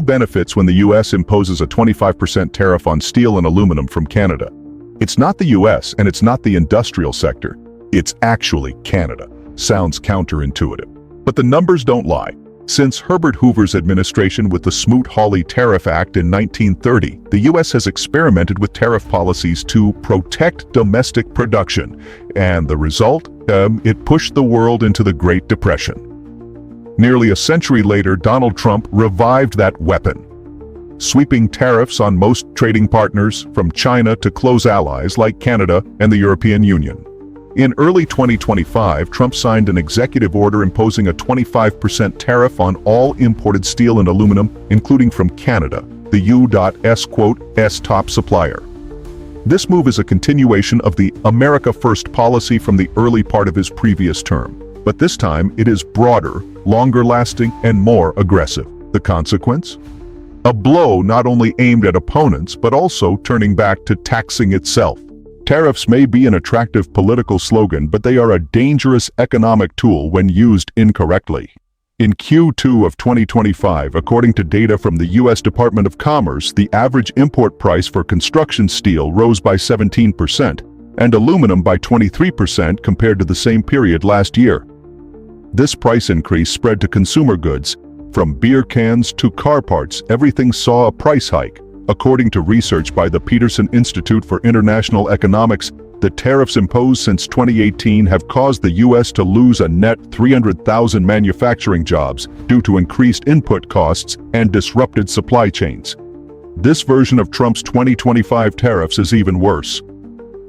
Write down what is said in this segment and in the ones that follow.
Who benefits when the US imposes a 25% tariff on steel and aluminum from Canada? It's not the US and it's not the industrial sector. It's actually Canada. Sounds counterintuitive. But the numbers don't lie. Since Herbert Hoover's administration with the Smoot-Hawley Tariff Act in 1930, the U.S. has experimented with tariff policies to protect domestic production. And the result? It pushed the world into the Great Depression. Nearly a century later, Donald Trump revived that weapon, sweeping tariffs on most trading partners, from China to close allies like Canada and the European Union. In early 2025, Trump signed an executive order imposing a 25% tariff on all imported steel and aluminum, including from Canada, the U.S. top supplier. This move is a continuation of the America First policy from the early part of his previous term. But this time, it is broader, longer-lasting, and more aggressive. The consequence? A blow not only aimed at opponents, but also turning back to taxing itself. Tariffs may be an attractive political slogan, but they are a dangerous economic tool when used incorrectly. In Q2 of 2025, according to data from the U.S. Department of Commerce, the average import price for construction steel rose by 17%, and aluminum by 23% compared to the same period last year. This price increase spread to consumer goods. From beer cans to car parts, everything saw a price hike. According to research by the Peterson Institute for International Economics, the tariffs imposed since 2018 have caused the U.S. to lose a net 300,000 manufacturing jobs due to increased input costs and disrupted supply chains. This version of Trump's 2025 tariffs is even worse.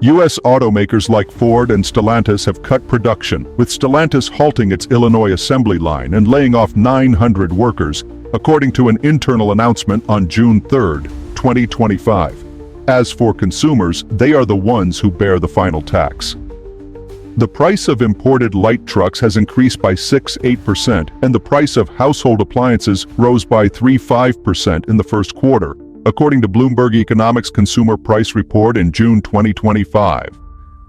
U.S. automakers like Ford and Stellantis have cut production, with Stellantis halting its Illinois assembly line and laying off 900 workers, according to an internal announcement on June 3, 2025. As for consumers, they are the ones who bear the final tax. The price of imported light trucks has increased by 6.8%, and the price of household appliances rose by 3.5% in the first quarter, according to Bloomberg Economics Consumer Price Report in June 2025.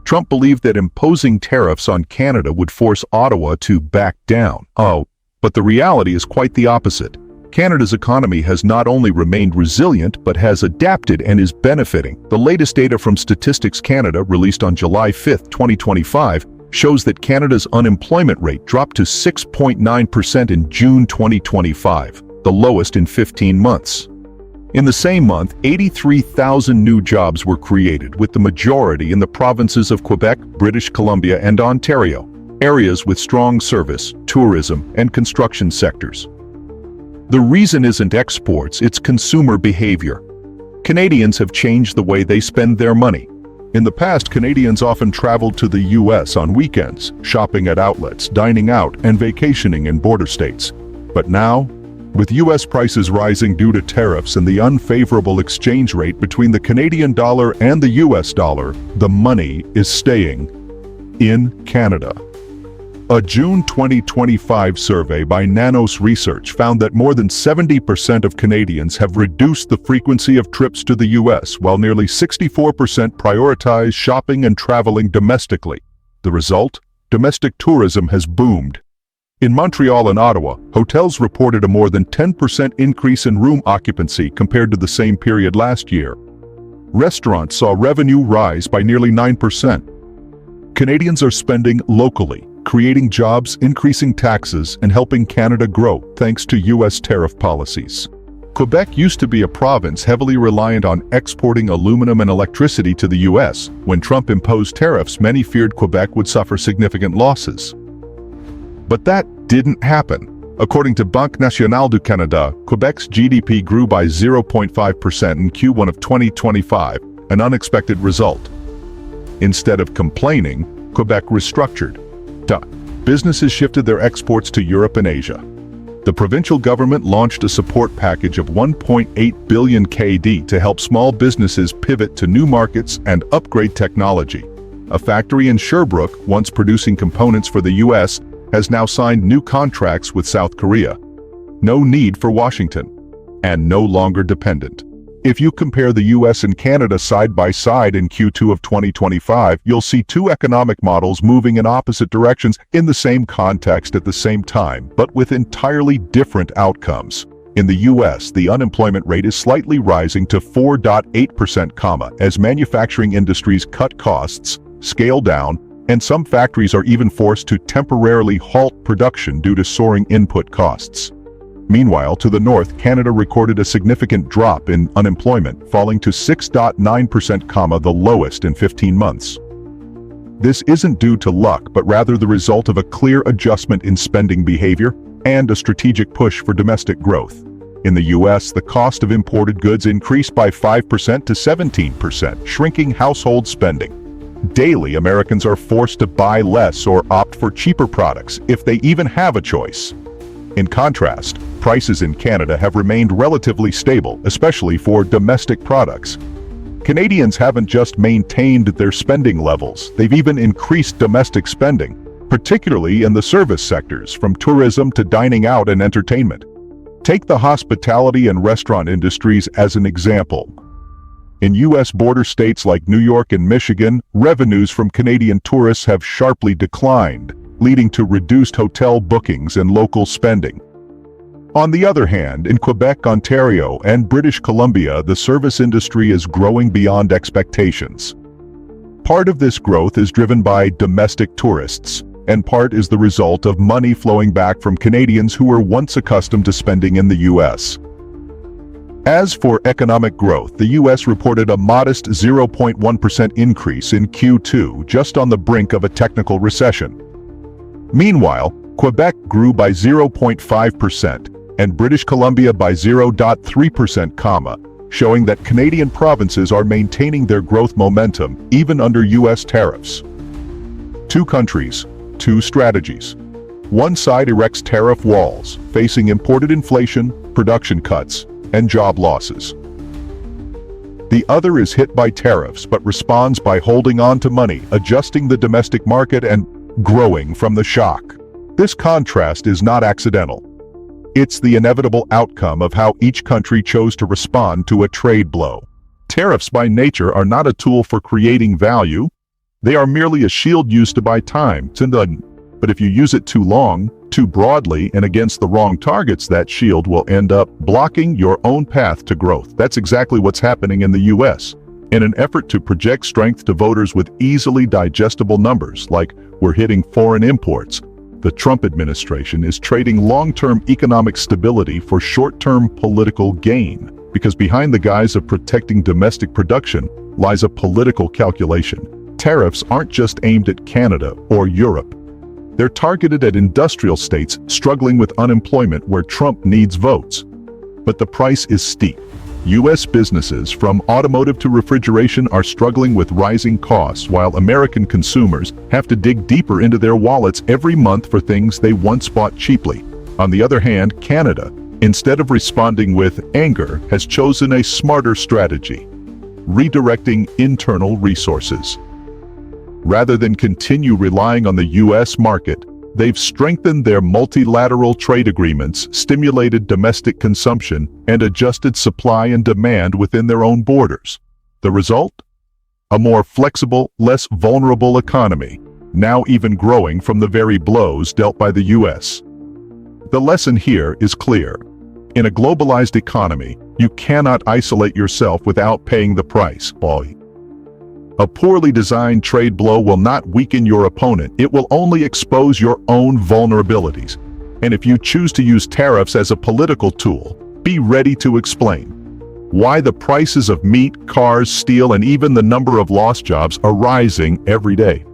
Trump believed that imposing tariffs on Canada would force Ottawa to back down. But the reality is quite the opposite. Canada's economy has not only remained resilient, but has adapted and is benefiting. The latest data from Statistics Canada, released on July 5, 2025, shows that Canada's unemployment rate dropped to 6.9% in June 2025, the lowest in 15 months. In the same month, 83,000 new jobs were created, with the majority in the provinces of Quebec, British Columbia, and Ontario, areas with strong service, tourism, and construction sectors. The reason isn't exports, it's consumer behavior. Canadians have changed the way they spend their money. In the past, Canadians often traveled to the U.S. on weekends, shopping at outlets, dining out, and vacationing in border states. But now, with U.S. prices rising due to tariffs and the unfavorable exchange rate between the Canadian dollar and the U.S. dollar, the money is staying in Canada. A June 2025 survey by Nanos Research found that more than 70% of Canadians have reduced the frequency of trips to the U.S., while nearly 64% prioritize shopping and traveling domestically. The result? Domestic tourism has boomed. In Montreal and Ottawa, hotels reported a more than 10% increase in room occupancy compared to the same period last year. Restaurants saw revenue rise by nearly 9%. Canadians are spending locally, creating jobs, increasing taxes, and helping Canada grow thanks to U.S. tariff policies. Quebec used to be a province heavily reliant on exporting aluminum and electricity to the U.S. When Trump imposed tariffs, many feared Quebec would suffer significant losses. But that didn't happen. According to Banque Nationale du Canada, Quebec's GDP grew by 0.5% in Q1 of 2025, an unexpected result. Instead of complaining, Quebec restructured. Businesses shifted their exports to Europe and Asia. The provincial government launched a support package of 1.8 billion KD to help small businesses pivot to new markets and upgrade technology. A factory in Sherbrooke, once producing components for the U.S., has now signed new contracts with South Korea. No need for Washington, and no longer dependent. If you compare the US and Canada side by side in Q2 of 2025, you'll see two economic models moving in opposite directions in the same context at the same time, but with entirely different outcomes. In the US, the unemployment rate is slightly rising to 4.8%, as manufacturing industries cut costs, scale down, and some factories are even forced to temporarily halt production due to soaring input costs. Meanwhile, to the north, Canada recorded a significant drop in unemployment, falling to 6.9%, the lowest in 15 months. This isn't due to luck, but rather the result of a clear adjustment in spending behavior and a strategic push for domestic growth. In the US, the cost of imported goods increased by 5% to 17%, shrinking household spending. Daily, Americans are forced to buy less or opt for cheaper products, if they even have a choice. In contrast, prices in Canada have remained relatively stable, especially for domestic products. Canadians haven't just maintained their spending levels, they've even increased domestic spending, particularly in the service sectors, from tourism to dining out and entertainment. Take the hospitality and restaurant industries as an example. In U.S. border states like New York and Michigan, revenues from Canadian tourists have sharply declined, leading to reduced hotel bookings and local spending. On the other hand, in Quebec, Ontario, and British Columbia, the service industry is growing beyond expectations. Part of this growth is driven by domestic tourists, and part is the result of money flowing back from Canadians who were once accustomed to spending in the U.S. As for economic growth, the U.S. reported a modest 0.1% increase in Q2, just on the brink of a technical recession. Meanwhile, Quebec grew by 0.5%, and British Columbia by 0.3%, showing that Canadian provinces are maintaining their growth momentum even under U.S. tariffs. Two countries, two strategies. One side erects tariff walls, facing imported inflation, production cuts, and job losses. The other is hit by tariffs but responds by holding on to money, adjusting the domestic market, and growing from the shock. This contrast is not accidental. It's the inevitable outcome of how each country chose to respond to a trade blow. Tariffs by nature are not a tool for creating value. They are merely a shield used to buy time. But if you use it too long, too broadly, and against the wrong targets, that shield will end up blocking your own path to growth. That's exactly what's happening in the U.S. In an effort to project strength to voters with easily digestible numbers, like we're hitting foreign imports, the Trump administration is trading long-term economic stability for short-term political gain, because behind the guise of protecting domestic production lies a political calculation. Tariffs aren't just aimed at Canada or Europe. They're targeted at industrial states struggling with unemployment where Trump needs votes. But the price is steep. U.S. businesses, from automotive to refrigeration, are struggling with rising costs, while American consumers have to dig deeper into their wallets every month for things they once bought cheaply. On the other hand, Canada, instead of responding with anger, has chosen a smarter strategy, redirecting internal resources. Rather than continue relying on the U.S. market, they've strengthened their multilateral trade agreements, stimulated domestic consumption, and adjusted supply and demand within their own borders. The result? A more flexible, less vulnerable economy, now even growing from the very blows dealt by the U.S. The lesson here is clear. In a globalized economy, you cannot isolate yourself without paying the price. A poorly designed trade blow will not weaken your opponent, it will only expose your own vulnerabilities. And if you choose to use tariffs as a political tool, be ready to explain why the prices of meat, cars, steel, and even the number of lost jobs are rising every day.